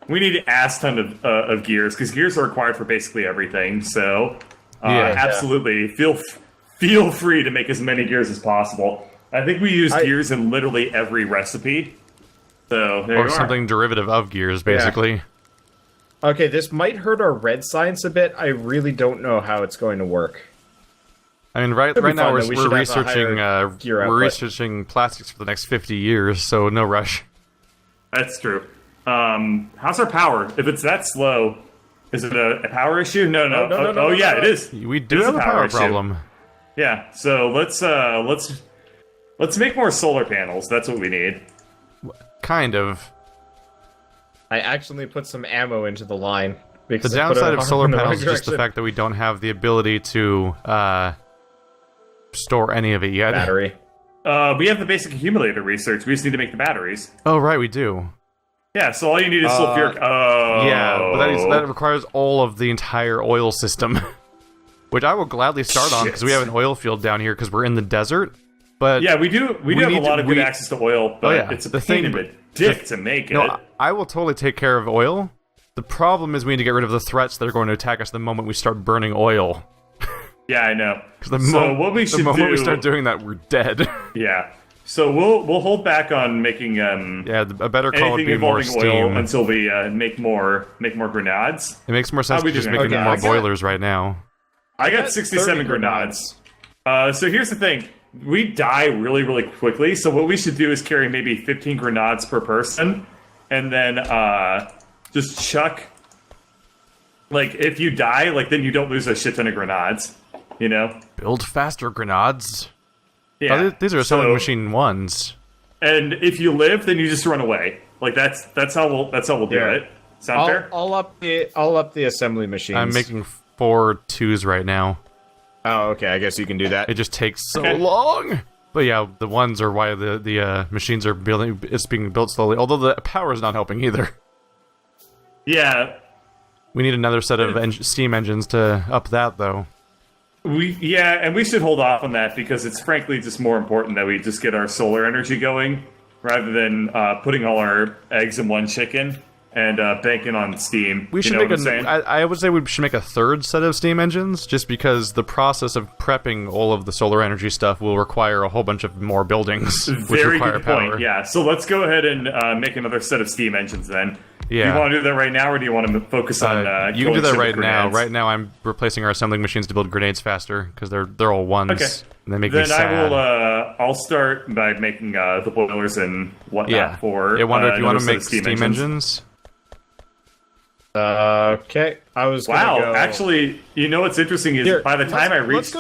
We need an ass ton of gears, because gears are required for basically everything, so absolutely, feel free to make as many gears as possible. I think we use gears in literally every recipe, so there you are. Or something derivative of gears, basically. Okay, this might hurt our red science a bit. I really don't know how it's going to work. I mean, right now we're researching plastics for the next 50 years, so no rush. That's true. How's our power? If it's that slow, is it a power issue? No. Oh, yeah, it is. We do have a power problem. Yeah, so let's make more solar panels. That's what we need. Kind of. I accidentally put some ammo into the line. The downside of solar panels is just the fact that we don't have the ability to store any of it yet. Battery. We have the basic accumulator research. We just need to make the batteries. Oh, right, we do. Yeah, so all you need is sulfuric. Oh. Yeah, but that requires all of the entire oil system. Which I will gladly start on, because we have an oil field down here, because we're in the desert. But yeah, we do have a lot of good access to oil, but it's a pain in the dick to make it. No, I will totally take care of oil. The problem is we need to get rid of the threats that are going to attack us the moment we start burning oil. Yeah, I know. The moment we start doing that, we're dead. Yeah. So we'll hold back on making a better call would be more steam oil until we make more grenades. It makes more sense to just making more boilers right now. I got 67 grenades. So here's the thing. We die really, really quickly, so what we should do is carry maybe 15 grenades per person, and then just chuck... Like, if you die, then you don't lose a shit ton of grenades, you know? Build faster grenades. Yeah. Oh, these are sewing machine ones. And if you live, then you just run away. Like, that's how we'll do it. Sound fair? I'll up the assembly machines. I'm making 4 2s right now. Oh, okay. I guess you can do that. It just takes so long. But yeah, the ones are why the machines are building. It's being built slowly. Although the power is not helping either. Yeah. We need another set of steam engines to up that, though. And we should hold off on that because it's frankly just more important that we just get our solar energy going rather than putting all our eggs in one chicken and banking on steam. We should I would say we should make a third set of steam engines, just because the process of prepping all of the solar energy stuff will require a whole bunch of more buildings, which require power. Point. Yeah, so let's go ahead and make another set of steam engines then. Yeah. Do you want to do that right now, or do you want to focus on? You can do that right now. Right now, I'm replacing our assembling machines to build grenades faster because they're all ones. Okay. And they make me sad. I'll start by making the boilers and whatnot for. I wonder if you want to make steam engines. Okay. I was. Wow. Actually, you know what's interesting is by the time I reach.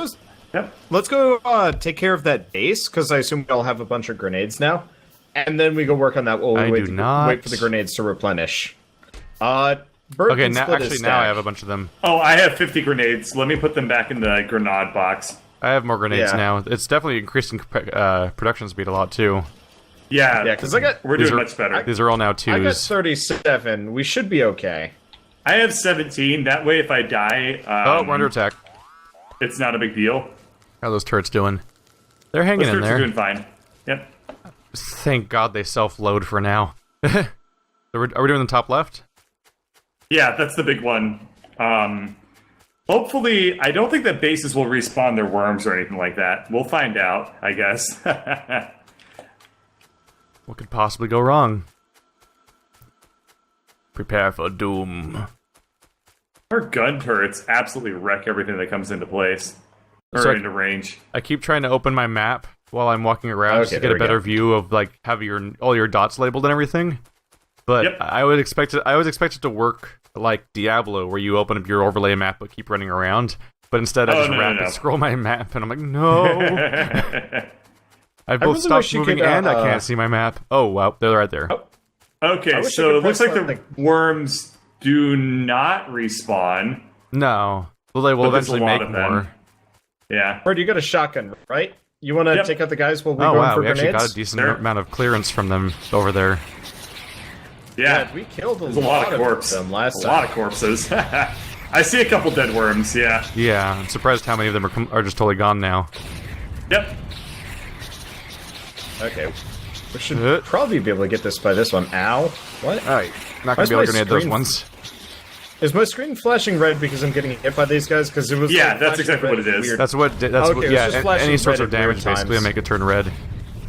Let's go take care of that base because I assume we all have a bunch of grenades now. And then we go work on that while we wait for the grenades to replenish. Okay, now I have a bunch of them. Oh, I have 50 grenades. Let me put them back in the grenade box. I have more grenades now. It's definitely increasing production speed a lot, too. Yeah, because we're doing much better. These are all now 2s. I got 37. We should be okay. I have 17. That way, if I die... we're under attack. It's not a big deal. How are those turrets doing? They're hanging in there. They're doing fine. Yep. Thank God they self-load for now. Are we doing the top left? Yeah, that's the big one. Hopefully, I don't think that bases will respawn their worms or anything like that. We'll find out, I guess. What could possibly go wrong? Prepare for doom. Our gun turrets absolutely wreck everything that comes into place. Or into range. I keep trying to open my map while I'm walking around to get a better view of have all your dots labeled and everything. But I would expect it to work like Diablo, where you open up your overlay map but keep running around. But instead, I just rapid scroll my map, and I'm like, no. I both stopped moving and I can't see my map. Oh wow, they're right there. Okay, so it looks like the worms do not respawn. No, well they will eventually make more. Yeah. Bird, you got a shotgun, right? You want to take out the guys while we go for grenades? We actually got a decent amount of clearance from them over there. Yeah, we killed a lot of corpses. Them last time. A lot of corpses. I see a couple dead worms. Yeah. Yeah, I'm surprised how many of them are just totally gone now. Yep. Okay, we should probably be able to get this by this one. Ow! What? All right. Not gonna be able to grenade those ones. Is my screen flashing red because I'm getting hit by these guys? Because it was that's exactly what it is. Weird. That's what. Any sorts of damage basically make it turn red.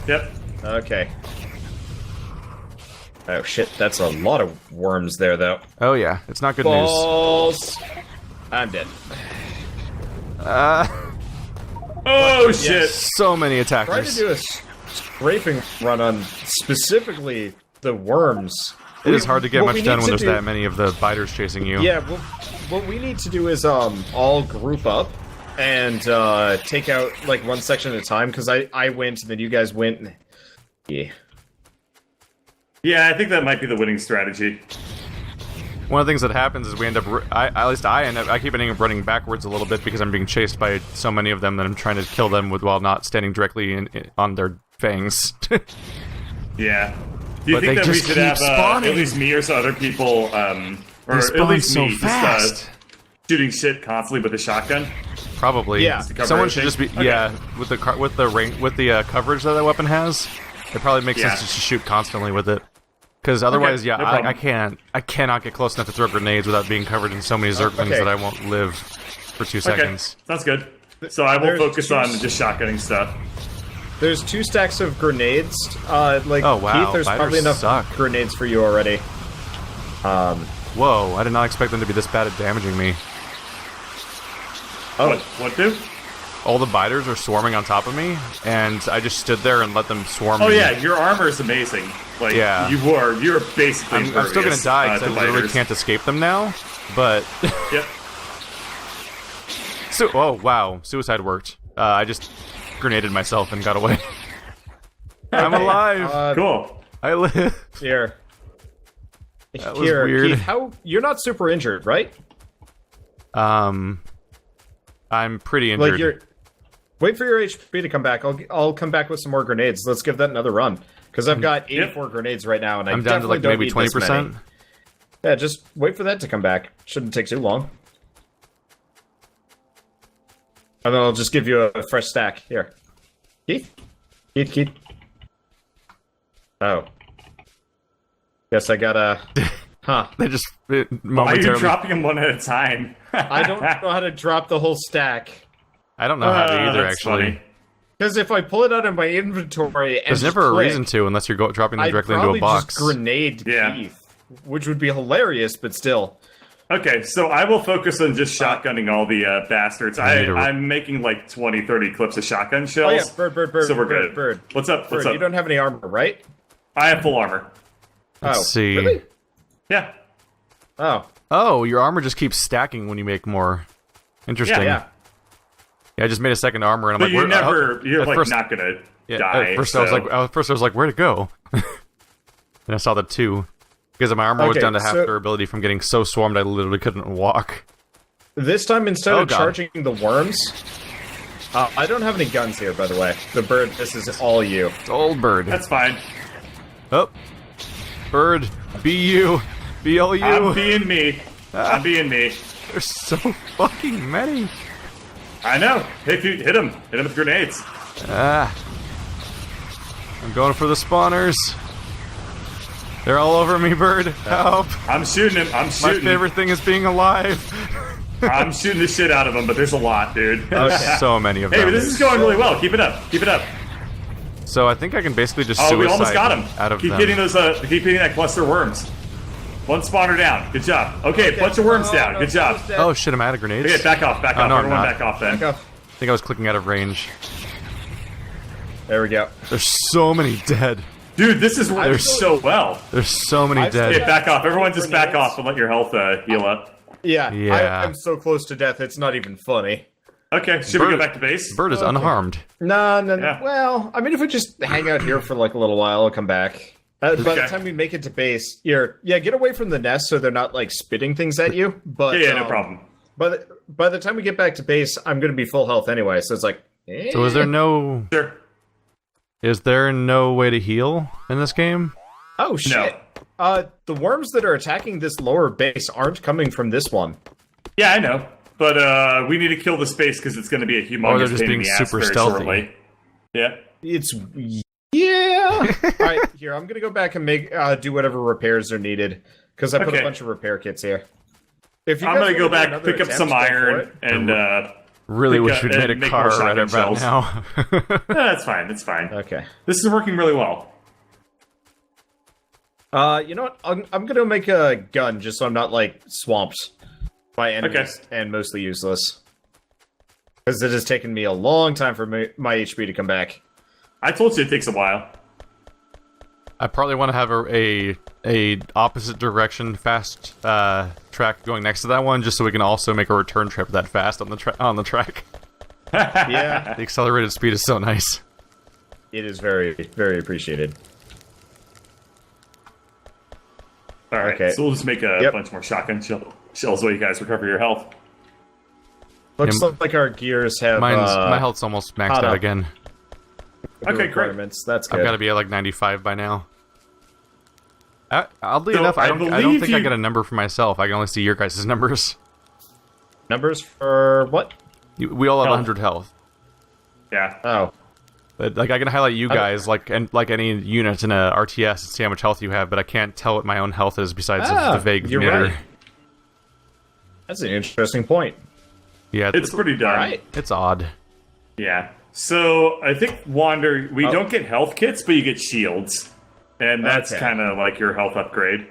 Yep. Okay. Oh shit, that's a lot of worms there, though. Oh yeah, it's not good Balls. news. I'm dead. Oh shit! So many attackers. Try to do a scraping run on specifically the worms. It is hard to get much done when there's that many of the biters chasing you. Yeah, what we need to do is all group up and take out like one section at a time, because I went and then you guys went. And... Yeah. Yeah, I think that might be the winning strategy. One of the things that happens is we end up, I keep ending up running backwards a little bit because I'm being chased by so many of them that I'm trying to kill them while not standing directly on their fangs. Yeah. Do you think that we should have at least me or some other people, or at least me, just shooting shit constantly with a shotgun? Probably. Yeah. Someone should just be with the coverage that weapon has. It probably makes sense just to shoot constantly with it. Because otherwise, no I cannot get close enough to throw grenades without being covered in so many zerglings that I won't live for 2 seconds. Sounds good. So I will focus on just shotgunning stuff. There's 2 stacks of grenades. Oh wow, Keith, there's probably enough grenades for you already. Whoa, I did not expect them to be this bad at damaging me. Oh, what do? All the biters are swarming on top of me, and I just stood there and let them swarm me. Oh yeah, your armor is amazing. Like, you're basically I'm still gonna die because I literally can't escape them now, but... Yep. Oh, wow. Suicide worked. I just grenaded myself and got away. I'm alive! Cool. I live. Here. That was weird. Keith, you're not super injured, right? I'm pretty injured. Like, wait for your HP to come back. I'll come back with some more grenades. Let's give that another run. Because I've got 84 grenades right now, and I'm down to like maybe 20%. Yeah, just wait for that to come back. Shouldn't take too long. And then I'll just give you a fresh stack. Here. Keith? Keith? Oh. Guess I gotta... Huh. They just Why are you dropping them one at a time? I don't know how to drop the whole stack. I don't know how to either, actually. Because if I pull it out of my inventory and there's never a reason to unless you're dropping them directly into a box. I'd probably just grenade Keith, which would be hilarious, but still. Okay, so I will focus on just shotgunning all the bastards. I'm making like 20, 30 clips of shotgun shells. Oh yeah, bird. So we're good. Bird. What's up? What's Bird, up? You don't have any armor, right? I have full armor. Let's see. Really? Yeah. Oh, your armor just keeps stacking when you make more. Interesting. Yeah. Yeah, I just made a second armor, and I'm but like, you're like not gonna die. At first, I was like, where'd it go? And I saw the 2 because my armor was down to half durability from getting so swarmed I literally couldn't walk. This time, instead of charging the worms, I don't have any guns here, by the way. The bird, this is all you. It's old bird. That's fine. Oh, bird, be you, be all you. I'm being me. I'm being me. There's so fucking many. I know. Hit him. Hit him with grenades. I'm going for the spawners. They're all over me, bird. Help. I'm shooting him. My favorite thing is being alive. I'm shooting the shit out of them, but there's a lot, dude. Okay. So many of them. Hey, but this is going really well. Keep it up. Keep it up. So I think I can basically just suicide we almost got him. Out of keep them. hitting those. Keep hitting that cluster of worms. One spawner down. Good job. Okay, bunch of worms down. Good job. Oh shit, I'm out of grenades. Okay, back off. Back off. No, Everyone back off then. I think I was clicking out of range. There we go. There's so many dead. Dude, this is working so well. There's so many dead. Okay, back off. Everyone just back off and let your health heal up. Yeah. I'm so close to death, it's not even funny. Okay, should we go back to base? Bird is unharmed. No. Yeah. Well, I mean, if we just hang out here for like a little while, I'll come back. By the time we make it to base, get away from the nest so they're not like spitting things at you. But yeah, no problem. But by the time we get back to base, I'm going to be full health anyway. So it's like. So is there no? Sure. Is there no way to heal in this game? Oh shit! No. The worms that are attacking this lower base aren't coming from this one. Yeah, I know, but we need to kill the space because it's going to be a humongous pain in the ass very shortly. Yeah. Yeah. All right, here I'm gonna go back and do whatever repairs are needed. because I put a bunch of repair kits here. If you I'm gonna go back, pick up some iron, and really wish we'd made a car right about now. No, that's fine. It's fine. Okay. This is working really well. You know what? I'm gonna make a gun just so I'm not like swamped by enemies and mostly useless. Because it has taken me a long time for my HP to come back. I told you it takes a while. I probably want to have a opposite direction fast track going next to that one, just so we can also make a return trip that fast on the track. Yeah, the accelerated speed is so nice. It is very, very appreciated. All right, so we'll just make a bunch more shotgun shells while you guys recover your health. Looks like our gears have. My health's almost maxed out again. Okay, great. That's good. I've got to be at like 95 by now. Oddly enough, I don't think I get a number for myself. I can only see your guys' numbers. Numbers for what? We all have 100 health. Yeah. Oh. But like I can highlight you guys like any unit in a RTS and see how much health you have, but I can't tell what my own health is besides the vague meter. Right. That's an interesting point. Yeah, it's pretty dumb. Right. It's odd. Yeah. So I think Wander, we don't get health kits, but you get shields, and that's kind of like your health upgrade.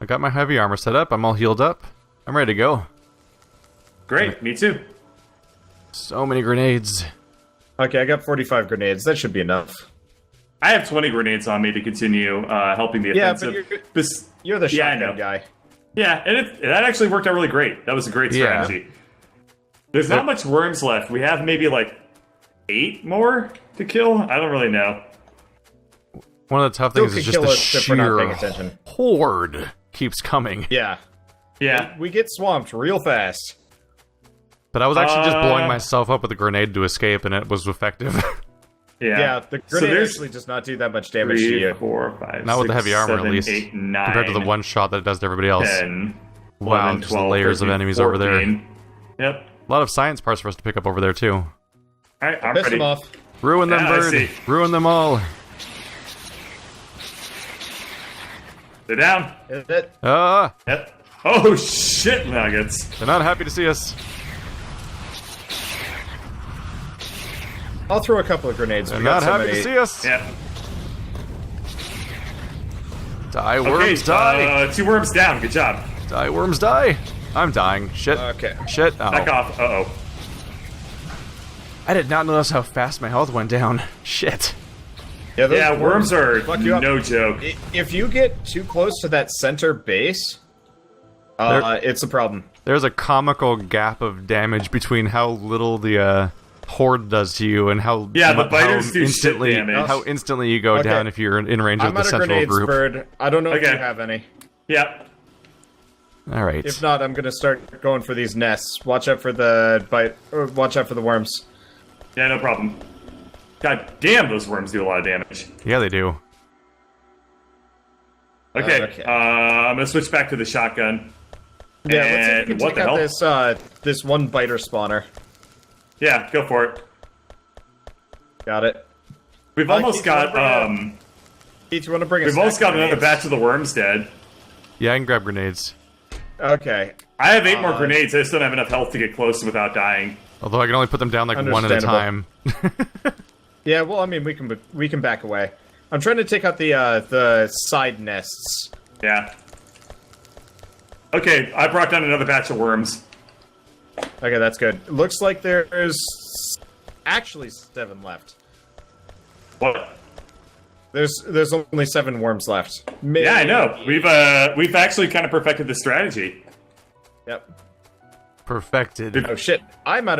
I got my heavy armor set up. I'm all healed up. I'm ready to go. Great. Me too. So many grenades. Okay, I got 45 grenades. That should be enough. I have 20 grenades on me to continue helping the offensive. Yeah, but you're the shotgun guy. Yeah, and that actually worked out really great. That was a great strategy. Yeah. There's not much worms left. We have maybe like 8 more to kill. I don't really know. One of the tough things is just the sheer horde keeps coming. Yeah. Yeah. We get swamped real fast. But I was actually just blowing myself up with a grenade to escape, and it was effective. Yeah, the grenade actually does not do that much damage to you. 4, 5, not 6, with the heavy armor, 7, at least. 8, 9, compared to the one shot that it does to everybody else. 10, wow, 11, 12, just layers 13, of enemies 14. over there. Yep. A lot of science parts for us to pick up over there, too. Alright, I'm ready. ready. Them off. Ruin them, bird. Ruin them all. They're down. Is it? Yep. Oh, shit, nuggets. They're not happy to see us. I'll throw a couple of grenades. They're not happy to see us. Yep. Die, worms, die. 2 worms down. Good job. Die, worms, die. I'm dying. Shit. Okay. Shit. Oh. Back off. Uh-oh. I did not notice how fast my health went down. Shit. Yeah, worms are no joke. If you get too close to that center base, it's a problem. There's a comical gap of damage between how little the horde does to you and how the biters do instantly shit damage. how instantly you go down if you're in range of the central grenades, group. Bird. I don't know if you have any. Yep. All right. If not, I'm gonna start going for these nests. Watch out for the watch out for the worms. Yeah, no problem. God damn, those worms do a lot of damage. Yeah, they do. Okay, I'm gonna switch back to the shotgun. Yeah, let's see if we can take out this one biter spawner. Yeah, go for it. Got it. We've almost got Keith, you want to bring? We've almost got another batch of the worms dead. Yeah, I can grab grenades. Okay. I have 8 more grenades. I just don't have enough health to get close without dying. Although I can only put them down like one at a time. Yeah, well, I mean, we can back away. I'm trying to take out the side nests. Yeah. Okay, I brought down another batch of worms. Okay, that's good. It looks like there's actually 7 left. What? There's only 7 worms left. Maybe. Yeah, I know. We've actually kind of perfected the strategy. Yep. Perfected. Oh shit! I am out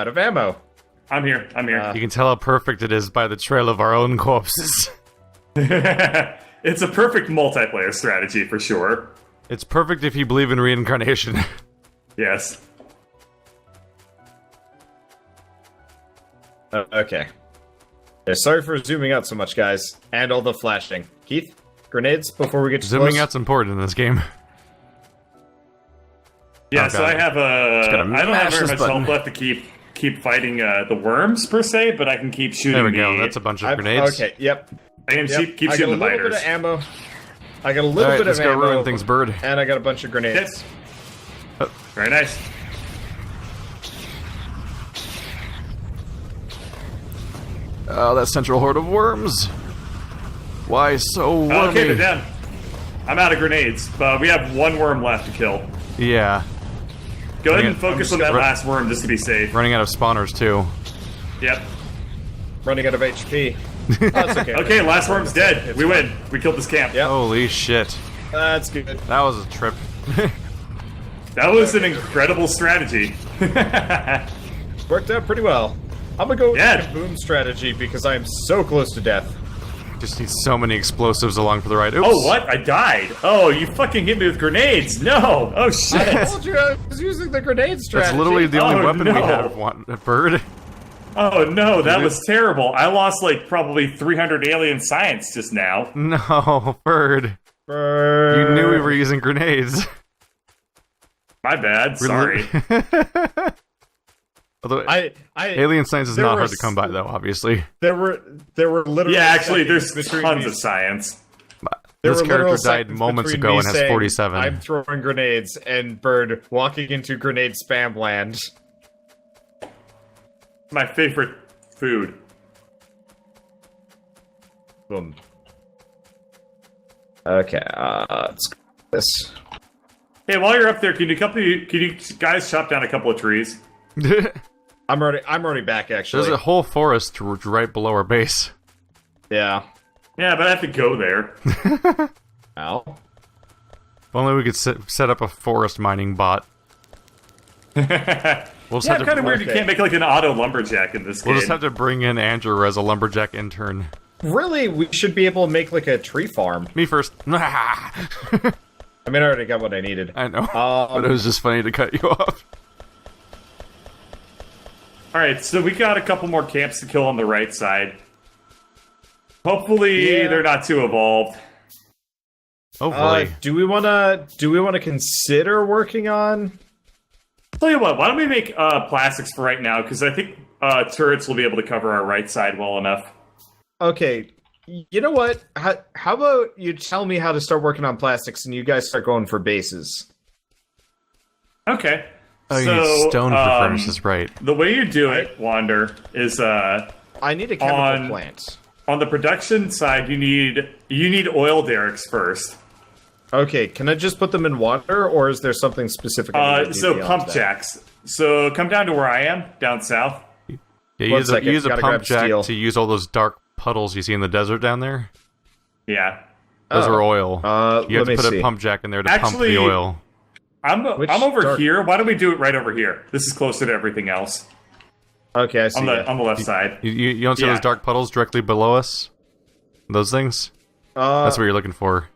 of ammo. I'm here. You can tell how perfect it is by the trail of our own corpses. It's a perfect multiplayer strategy for sure. It's perfect if you believe in reincarnation. Yes. Okay. Yeah, sorry for zooming out so much, guys, and all the flashing. Keith, grenades before we get to zooming out's important in this game. Yeah, so I have I don't have very much health left to keep fighting the worms per se, but I can keep shooting. There we go. That's a bunch of grenades. Okay. Yep. I can keep shooting the biters. A little bit of ammo. I got a little bit let's of go ammo, ruin things, bird. and I got a bunch of grenades. Yes. Very nice. Oh, that central horde of worms. Why so wormy? Okay, they're down. I'm out of grenades, but we have one worm left to kill. Yeah. Go ahead and focus on that last worm just to be safe. Running out of spawners, too. Yep. Running out of HP. Oh, that's okay. Okay, last worm's dead. We win. We killed this camp. Yep. Holy shit. That's good. That was a trip. That was an incredible strategy. Worked out pretty well. I'm gonna go with Yeah. the boom strategy because I am so close to death. Just need so many explosives along for the ride. Oops. Oh, what? I died. Oh, you fucking hit me with grenades. No. Oh, I shit. told you I was using the grenade strategy. That's literally the only Oh, weapon we no. have, bird. Oh, no, that was terrible. I lost, like, probably 300 alien science just now. No, bird. You knew we were using grenades. My bad. Sorry. Although, I alien science is there not were hard to come by, though, obviously. there were literally Yeah, actually, there's seconds between tons these- of science. there This were character literal died seconds moments between ago me and has saying, 47. I'm throwing grenades and Bird walking into grenade spam land. My favorite food. Boom. Okay, let's go with this. Hey, while you're up there, can you guys chop down a couple of trees? I'm already back actually. There's a whole forest right below our base. Yeah. Yeah, but I have to go there. Ow. If only we could set up a forest mining bot. We'll just Yeah, have to, kind of weird. You can't make like an auto lumberjack in this game. we'll just have to bring in Andrew as a lumberjack intern. Really, we should be able to make like a tree farm. Me first. I mean, I already got what I needed. I know, but it was just funny to cut you off. All right, so we got a couple more camps to kill on the right side. Hopefully, Yeah. they're not too evolved. Hopefully. Do we wanna consider working on? Tell you what, why don't we make plastics for right now? Because I think turrets will be able to cover our right side well enough. Okay, you know what? How about you tell me how to start working on plastics, and you guys start going for bases? Okay. Oh, you so, need stone for furnaces, right? The way you do it, Wander, is I need a chemical On- plant. on the production side. You need oil derricks first. Okay, can I just put them in water, or is there something specific? I need to do So beyond pump that? jacks. So come down to where I am, down south. Yeah, One use second, a gotta pump grab jack steel. to use all those dark puddles you see in the desert down there. Yeah. Those Oh. are oil. You have let to me put see. a pump jack in there to pump Actually- the oil. I'm Which over dark- here. Why don't we do it right over here? This is closer to everything else. Okay, I see. On the that. left side. You don't see Yeah. those dark puddles directly below us? Those things? That's what you're looking for.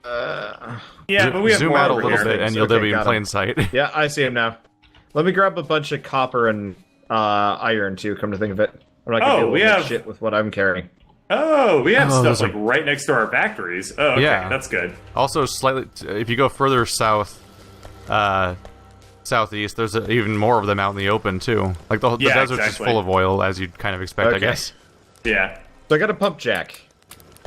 Yeah, but we have Zoom more out a over little here. bit and you'll Okay, be in got 'em. plain sight. Yeah, I see him now. Let me grab a bunch of copper and iron too. Come to think of it, I'm not gonna be able we to make have- shit with what I'm carrying. Oh, we have Oh, stuff those are- like right next to our factories. Oh, okay, Yeah. that's good. Also, slightly, if you go further south, southeast, there's even more of them out in the open too. Like the Yeah, desert's just exactly. full of oil, as you'd kind of expect, I Okay. guess. Yeah. So I got a pump jack.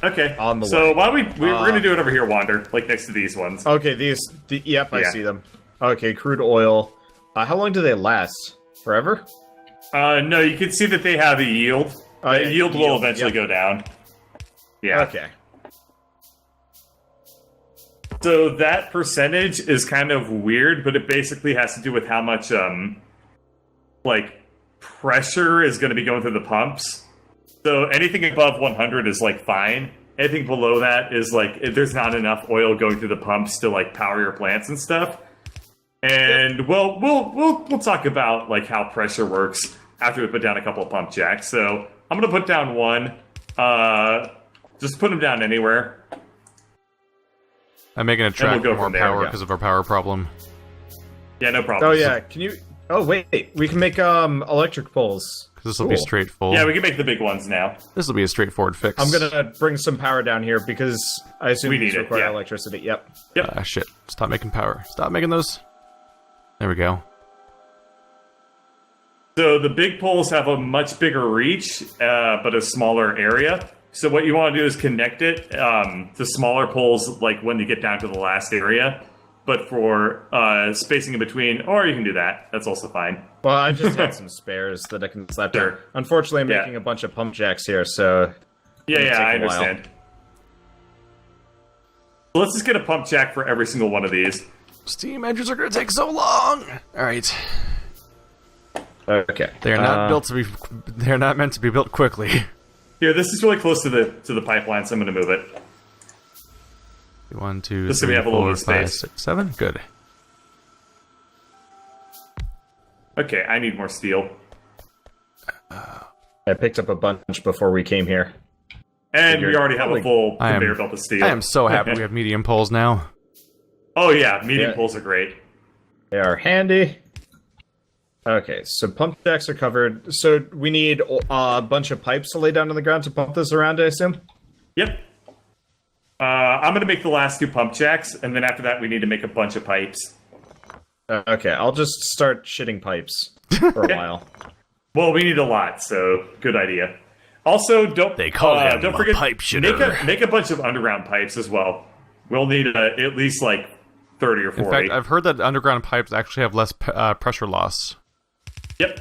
Okay. On the so way. why don't we're gonna do it over here, Wander, like next to these ones. Okay, yep, I Yeah. see them. Okay, crude oil. How long do they last? Forever? No, you can see that they have a yield. Oh, The yeah, yield will yield, eventually yep. go down. Yeah. Okay. So that percentage is kind of weird, but it basically has to do with how much like pressure is going to be going through the pumps. So anything above 100 is like fine. Anything below that is like there's not enough oil going through the pumps to like power your plants and stuff. And we'll talk about like how pressure works after we put down a couple of pump jacks. So I'm gonna put down one. Just put them down anywhere. I'm making a track go more from there, power yeah. because of our power problem. Yeah, no problem. Oh yeah, can you? Oh wait, we can make electric poles. This will be Cool. straightforward. Yeah, we can make the big ones now. This will be a straightforward fix. I'm gonna bring some power down here because I assume We these need it, require yeah. electricity. Yep. Ah, shit. Stop making power. Stop making those. There we go. So the big poles have a much bigger reach, but a smaller area. So what you want to do is connect it to smaller poles, like when you get down to the last area. But for spacing in between, or you can do that. That's also fine. Well, I just had some spares that I can slap Sure. down. Unfortunately, I'm making a bunch of pump jacks here, so... Yeah, it'll take I a while. understand. So let's just get a pump jack for every single one of these. Steam engines are going to take so long. All right. Okay. They're not built to be. They're not meant to be built quickly. Here, this is really close to the pipeline, so I'm going to move it. 1, 2, Just so we 3, have a little 4, bit of 5, space. 6, 7. Good. Okay, I need more steel. I picked up a bunch before we came here. And we already have a full I am- conveyor belt of steel. I am so happy we have medium poles now. Oh yeah, medium Yeah. poles are great. They are handy. Okay, so pump jacks are covered. So we need a bunch of pipes to lay down on the ground to pump this around, I assume? Yep. I'm going to make the last 2 pump jacks, and then after that we need to make a bunch of pipes. Okay, I'll just start shitting pipes for a while. Well, we need a lot, so good idea. Also, don't They call him don't a forget pipe shitter. make a bunch of underground pipes as well. We'll need at least like 30 or 40. In fact, I've heard that underground pipes actually have less pressure loss, Yep.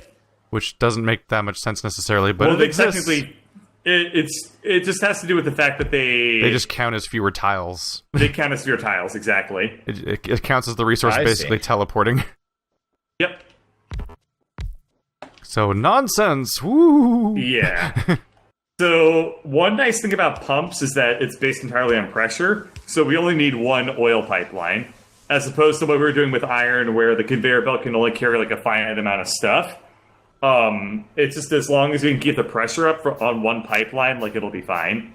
which doesn't make that much sense necessarily, but Well, it they exists. technically, it just has to do with the fact that They just count as fewer tiles. they count as your tiles exactly. It counts as the resource I basically see. teleporting. Yep. So nonsense. Woo. Yeah. So one nice thing about pumps is that it's based entirely on pressure. So we only need one oil pipeline, as opposed to what we were doing with iron, where the conveyor belt can only carry like a finite amount of stuff. It's just as long as we can keep the pressure up on one pipeline, like it'll be fine.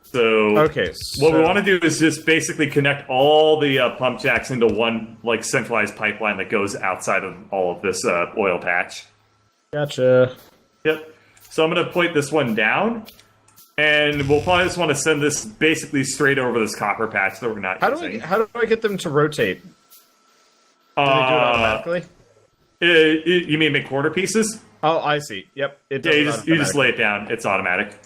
So Okay, what we want to do is just basically connect all the pump jacks into one like centralized pipeline that goes outside of all of this oil patch. Gotcha. Yep. So I'm going to point this one down, and we'll probably just want to send this basically straight over this copper patch that we're not using. How do I get them to rotate? Do they do it automatically? You mean make quarter pieces? Oh, I see. Yep. It Yeah, does you just automatically. lay it down. It's automatic.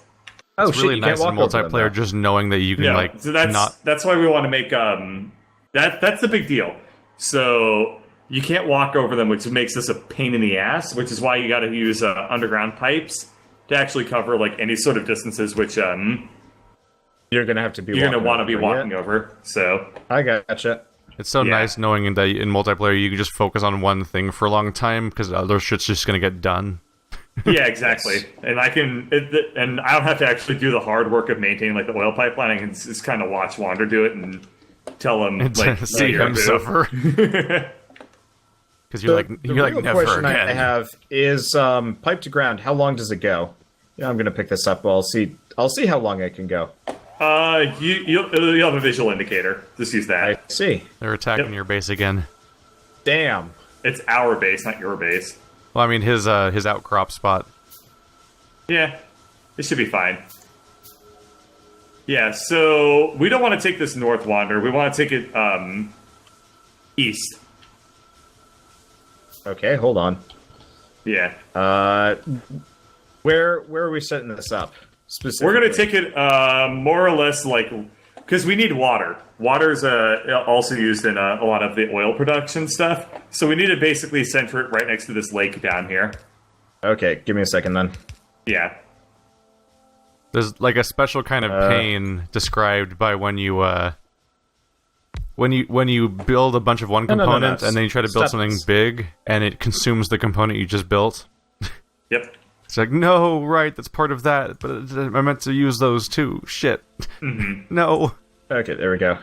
Oh, It's shit, really you nice in can't walk over them, multiplayer though. just knowing that you can Yeah, like so that's not. that's why we want to make that's the big deal. So you can't walk over them, which makes this a pain in the ass. Which is why you got to use underground pipes to actually cover like any sort of distances, which You're gonna have to be. you're going to want to be over, walking yeah. over. So I gotcha. It's so Yeah. nice knowing that in multiplayer you can just focus on one thing for a long time because other shit's just gonna get done. yeah, exactly. And I can, and I don't have to actually do the hard work of maintaining like the oil pipeline. I can just kind of watch Wander do it and tell him like See "Yeah, you're him a boo." suffer. Because you're The you're like real never question again. I have is pipe to ground. How long does it go? Yeah, I'm gonna pick this up. Well, I'll see how long it can go. You'll have a visual indicator. Just use that. I see. They're attacking Yep. your base again. Damn. It's our base, not your base. Well, I mean his outcrop spot. Yeah, it should be fine. Yeah, so we don't want to take this north, Wander. We want to take it east. Okay, hold on. Yeah. Where are we setting this up specifically? We're going to take it more or less like... Because we need water. Water's also used in a lot of the oil production stuff. So we need to basically center it right next to this lake down here. Okay, give me a second then. Yeah. There's like a special kind of pain described by when you build a bunch of one No. component and then you try to build Stop something this. big and it consumes the component you just built. Yep. It's like, no, right, that's part of that, but I meant to use those too. Shit. No. Okay, there we go.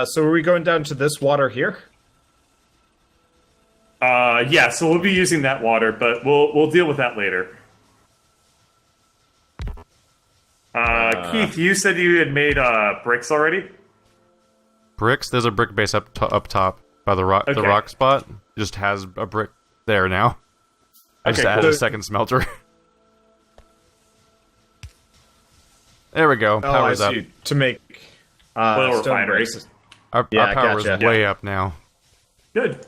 So are we going down to this water here? Yeah, so we'll be using that water, but we'll deal with that later. Keith, you said you had made bricks already? Bricks? There's a brick base up top by the rock Okay. spot. It just has a brick there now. I just Okay, added cool. a second smelter. There we go. Power's I up. see. To make Oil stone refinery. bricks. Our Yeah, power gotcha. is way up now. Good.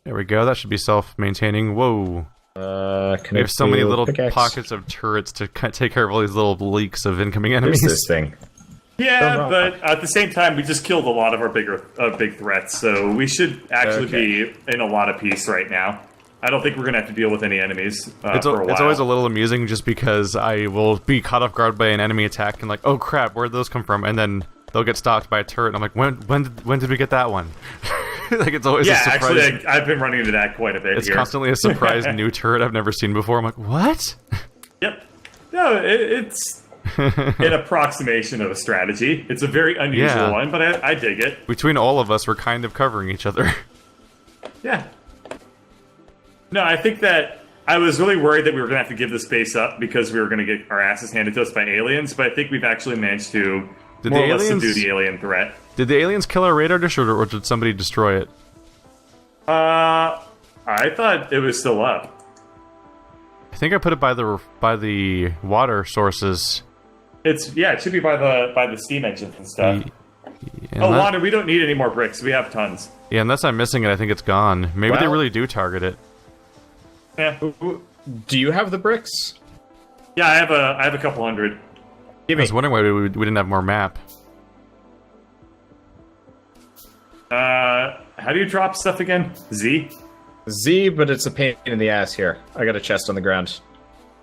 There we go. That should be self-maintaining. Whoa. Can We have so many little pickaxe? pockets of turrets to take care of all these little leaks of incoming enemies. What's this thing? Yeah, but at the same time, we just killed a lot of our big threats, so we should actually be in a lot of peace right now. I don't think we're gonna have to deal with any enemies for a while. It's always a little amusing just because I will be caught off guard by an enemy attack and like, oh crap, where'd those come from? And then they'll get stopped by a turret, and I'm like, when did we get that one? Like it's always a surprise. Actually, I've been running into that quite a bit. It's constantly a surprise new turret I've never seen before. I'm like, what? Yep. No, it's an approximation of a strategy. It's a very unusual one, but I dig it. Between all of us, we're kind of covering each other. Yeah. No, I think that I was really worried that we were going to have to give this base up because we were going to get our asses handed to us by aliens, but I think we've actually managed to more or less subdue the alien threat. Did the aliens kill our radar dish, or did somebody destroy it? I thought it was still up. I think I put it by the water sources. It should be by the steam engines and stuff. Wander, we don't need any more bricks. We have tons. Yeah, unless I'm missing it, I think it's gone. Maybe they really do target it. Yeah. Do you have the bricks? Yeah, I have a couple hundred. I was wondering why we didn't have more map. How do you drop stuff again? Z? Z, but it's a pain in the ass here. I got a chest on the ground.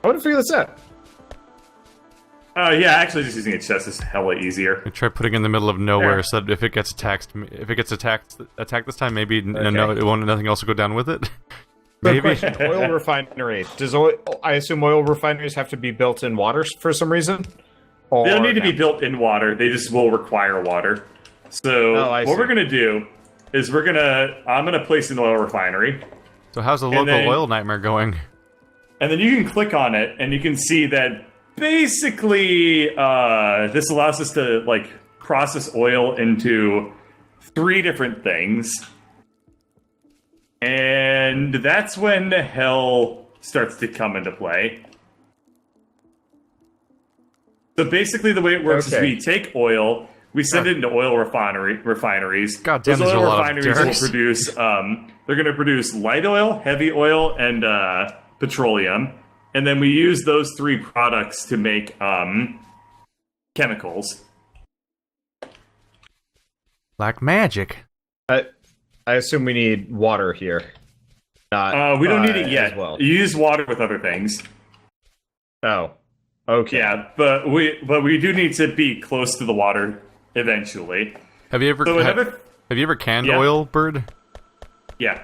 I want to figure this out. Yeah, actually just using a chest is hella easier. I try putting it in the middle of nowhere so that if it gets attacked this time, maybe nothing else will go down with it. Maybe. Question, oil refinery. I assume oil refineries have to be built in water for some reason? They don't need to be built in water. They just will require water. So what we're going to do is I'm going to place an oil refinery. So how's the local oil nightmare going? And then you can click on it, and you can see that basically this allows us to like process oil into 3 different things. And that's when hell starts to come into play. So basically the way it works is we take oil, we send it into oil refineries. God damn, those there's oil a lot refineries of will produce, they're going to produce light oil, heavy oil, and petroleum. And then we use those 3 products to make chemicals. Like magic. I assume we need water here. We don't need it yet. Well. You use water with other things. Oh. Okay. Yeah, but we do need to be close to the water eventually. Have you ever canned oil, Bird? Yeah.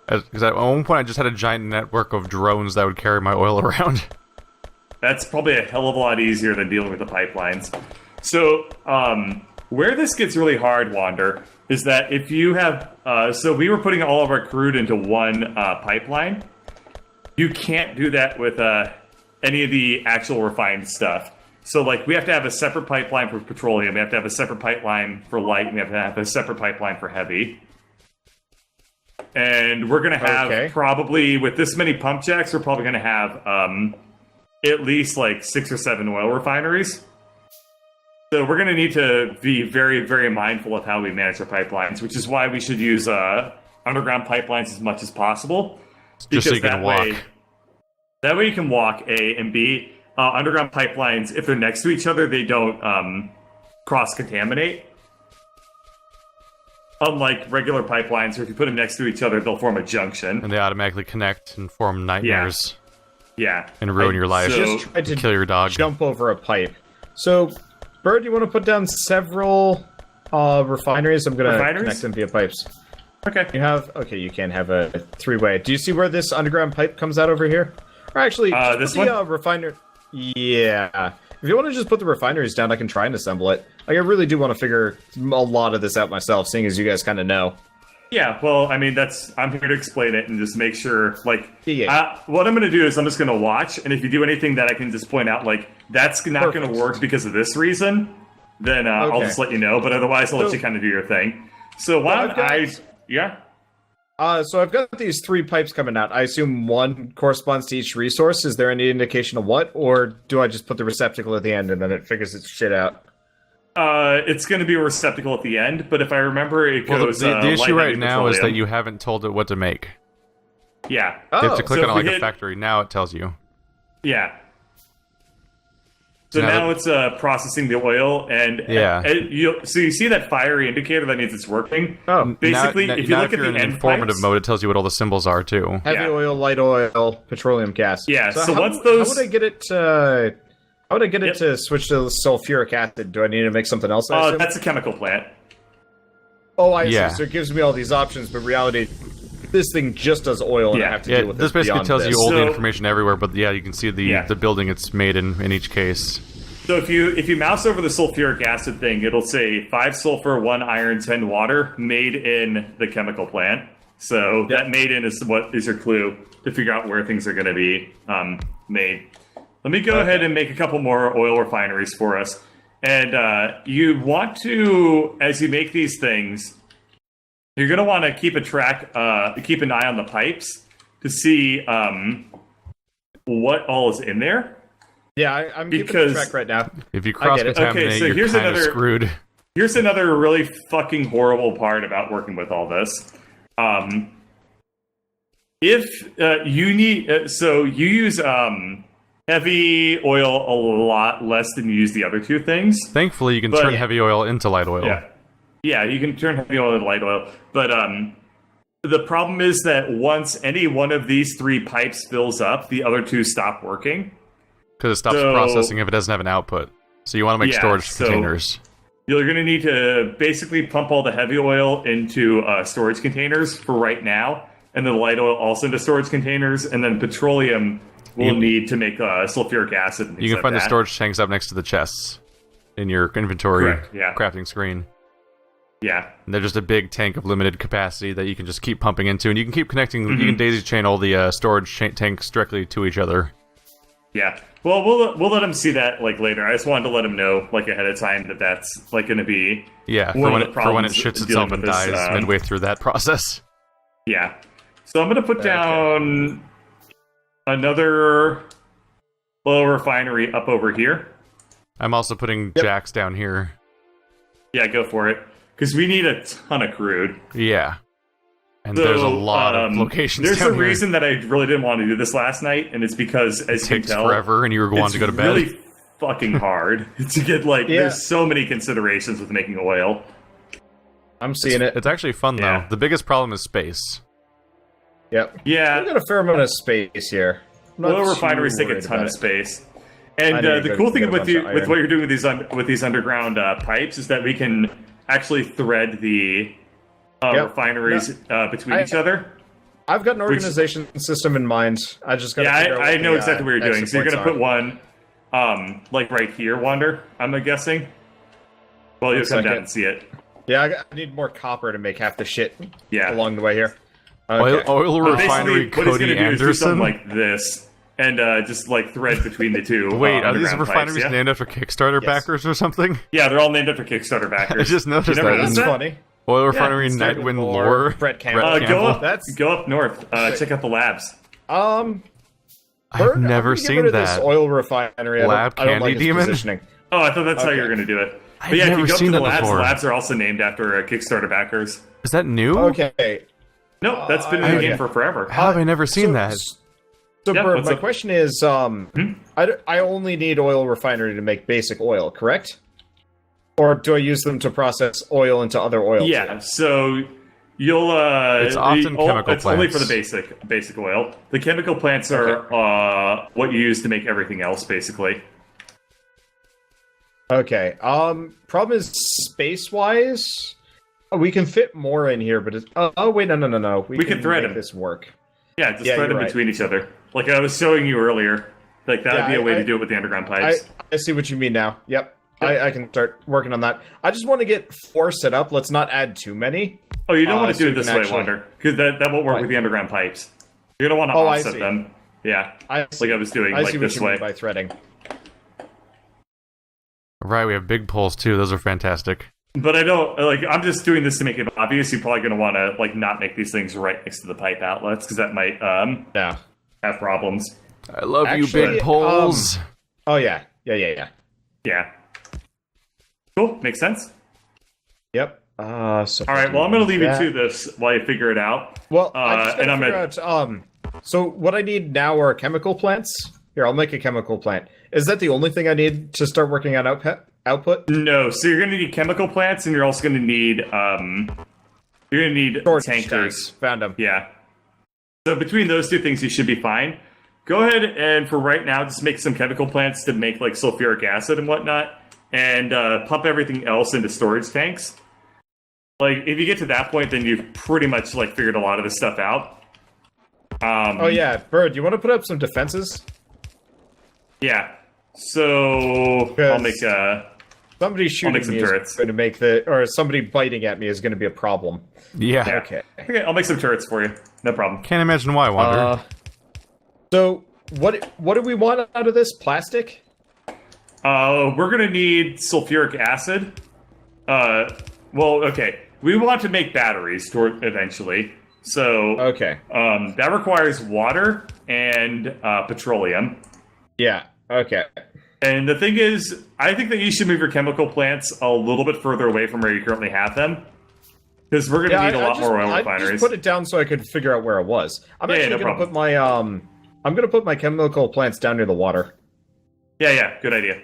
Because at one point I just had a giant network of drones that would carry my oil around. That's probably a hell of a lot easier than dealing with the pipelines. So, where this gets really hard, Wander, is that if you have... so we were putting all of our crude into one pipeline. You can't do that with any of the actual refined stuff. So, like, we have to have a separate pipeline for petroleum. We have to have a separate pipeline for light. And we have to have a separate pipeline for heavy. And we're going to have probably, with this many pump jacks, we're probably going to have at least like 6 or 7 oil refineries. So we're going to need to be very, very mindful of how we manage our pipelines, which is why we should use underground pipelines as much as possible. Just so you can walk. That way you can walk, A, and B, underground pipelines, if they're next to each other, they don't cross-contaminate. Unlike regular pipelines, where if you put them next to each other, they'll form a junction. And they automatically connect and form nightmares. Yeah. And ruin your life. Just tried to kill your dog. Jump over a pipe. So, Bird, you want to put down several refineries? I'm going to connect them via pipes. Okay. You can have a 3-way. Do you see where this underground pipe comes out over here? Or actually, this one? Refinery. Yeah. If you want to just put the refineries down, I can try and assemble it. Like, I really do want to figure a lot of this out myself, seeing as you guys kind of know. Yeah, well, I mean, I'm here to explain it and just make sure, like, Yeah. what I'm going to do is I'm just going to watch, and if you do anything that I can just point out, like, that's not going to work because of this reason, then I'll just let you know, but otherwise I'll let you kind of do your thing. So why don't So I've got these 3 pipes coming out. I assume one corresponds to each resource. Is there any indication of what? Or do I just put the receptacle at the end and then it figures its shit out? It's going to be a receptacle at the end, but if I remember, it goes... The issue right now is that you haven't told it what to make. Yeah. Oh. You have to click So on it if we like a hit- factory. Now it tells you. Yeah. So Now now that- it's processing the oil, and Yeah. so you see that fiery indicator. That means it's working. Oh. Basically, now, if you now look if at you're the in end informative pipes, mode, it tells you what all the symbols are too. Heavy Yeah. oil, light oil, petroleum gas. Yeah, so how, once those- how would I get it? How would I get Yep. it to switch to sulfuric acid? Do I need to make something else? I assume? that's a chemical plant. Oh, I Yeah. see. So it gives me all these options, but in reality, this thing just does oil, and I Yeah. have to Yeah, deal with this it basically beyond tells this. you all the So- information everywhere, but yeah, you can see Yeah. the building it's made in each case. So if you mouse over the sulfuric acid thing, it'll say 5 sulfur, 1 iron, 10 water, made in the chemical plant. So that made in is what is your clue to figure out where things are going to be made. Let me go ahead and make a couple more oil refineries for us. And you want to, as you make these things, you're going to want to keep keep an eye on the pipes to see what all is in there. Yeah, I'm keeping Because- track right now. If you I get it. cross-contaminate, Okay, so you're here's kind of another- screwed. Here's another really fucking horrible part about working with all this. If you need, so you use heavy oil a lot less than you use the other two things. Thankfully, you can But- turn heavy oil into light oil. Yeah, you can turn heavy oil into light oil, but the problem is that once any one of these 3 pipes fills up, the other 2 stop working. Because it stops So- processing if it doesn't have an output. So you want to make Yeah, storage so- containers. You're going to need to basically pump all the heavy oil into storage containers for right now, and then light oil also into storage containers, and then petroleum will need to make sulfuric acid. And things You can like find the that. storage tanks up next to the chests in your inventory Correct, yeah. crafting screen. Yeah. And they're just a big tank of limited capacity that you can just keep pumping into, and you can keep connecting. Mm-hmm. You can daisy chain all the storage tanks directly to each other. Yeah. Well, we'll let him see that like later. I just wanted to let him know like ahead of time that that's like going to be Yeah, one for of the when it problems shits dealing itself and with this, dies midway through that process. Yeah. So I'm going to put down another oil refinery up over here. I'm also putting jacks down here. Yeah, go for it. Because we need a ton of crude. Yeah. And So, there's a lot of locations There's down a here. reason that I really didn't want to do this last night, and it's because, as you can Takes tell, forever, and you were wanting it's to go to bed. really fucking hard to get, like, there's so many considerations with making oil. I'm seeing it. It's actually fun, though. Yeah. The biggest problem is space. Yep. Yeah. We've got a fair amount of space here. I'm not Oil too refineries take a worried ton about of it. space. I And need to the go cool thing get a with bunch of with iron. what you're doing with these underground pipes is that we can actually thread the refineries between each other. I've got an organization system in mind. I just got. I know exactly what you're doing. So you're going to put one. one, like right here, Wander. I'm guessing. Well, you'll come down and see it. Yeah, I need more copper to make half the shit. Yeah. Along the way here. Okay. Oil refinery Basically, what he's Cody going to do is do something Anderson. like this, and just like thread between the two. Wait, are these underground refineries pipes, yeah? named after Kickstarter backers or something? Yeah, they're all named after Kickstarter backers. I just noticed You never that. noticed That's that? funny. Oil refinery start with Nightwind Lore, Lore. Brett Campbell. Go up. That's- Go up north. Check out the labs. Bird, I've I'm never gonna get seen rid of that. This oil refinery. Lab I don't Candy like its Demon? positioning. Oh, I thought that's how you were Okay. going to do it. I've But yeah, if never you go up seen to the that labs, before. the labs are also named after Kickstarter backers. Is that new? Okay. No, that's been in the game yeah. for forever. How have I never seen that? So, Yeah, Bird, what's my up? question is, I only need oil refinery to make basic oil, correct? Or do I use them to process oil into other oil? Yeah, so you'll It's often chemical it's only for plants. the basic oil. The chemical plants are what you use to make everything else, basically. Okay. Problem is space-wise, we can fit more in here, but it's... Oh, wait, no. We can thread make them. this work. Yeah, just Yeah, thread them you're right. between each other. Like I was showing you earlier. Like that would Yeah, be a way I- to do it with the underground I pipes. see what you mean now. Yep. I can start working on that. I just want to get 4 set up. Let's not add too many. Oh, you don't want so to do we it this can way, actually- Wander, because that won't work Right. with the underground pipes. You're gonna want to Oh, I offset see. them. Yeah, I like I was doing, I like see what this you mean way. by threading. Right, we have big poles too. Those are fantastic. But I don't like. I'm just doing this to make it obvious. You're probably gonna want to like not make these things right next to the pipe outlets because that might Yeah. have problems. I love you, Actually, big poles. Oh, yeah. Yeah. Yeah. Cool. Makes sense. Yep. So All right. Well, I'm gonna leave you to this while you figure it out. Well, I just and gotta I'm figure at out, So what I need now are chemical plants. Here, I'll make a chemical plant. Is that the only thing I need to start working on output? No. So you're going to need chemical plants, and you're also going to need Storage tankers. tanks. Found them. Yeah. So between those two things, you should be fine. Go ahead and for right now, just make some chemical plants to make like sulfuric acid and whatnot, and pump everything else into storage tanks. Like if you get to that point, then you've pretty much like figured a lot of this stuff out. Oh yeah, Bird, you want to put up some defenses? Yeah. So I'll make somebody shooting some me turrets. is going to make or somebody biting at me is going to be a problem. Yeah. Okay. Okay, I'll make some turrets for you. No problem. Can't imagine why, Wander. So what do we want out of this? Plastic? We're gonna need sulfuric acid. Well, okay. We want to make batteries eventually. So okay. That requires water and petroleum. Yeah. Okay. And the thing is, I think that you should move your chemical plants a little bit further away from where you currently have them. Because we're going to need a lot more oil refineries. I just put it down so I could figure out where it was. I'm actually going to put my I'm going to put my chemical plants down near the water. Yeah, good idea.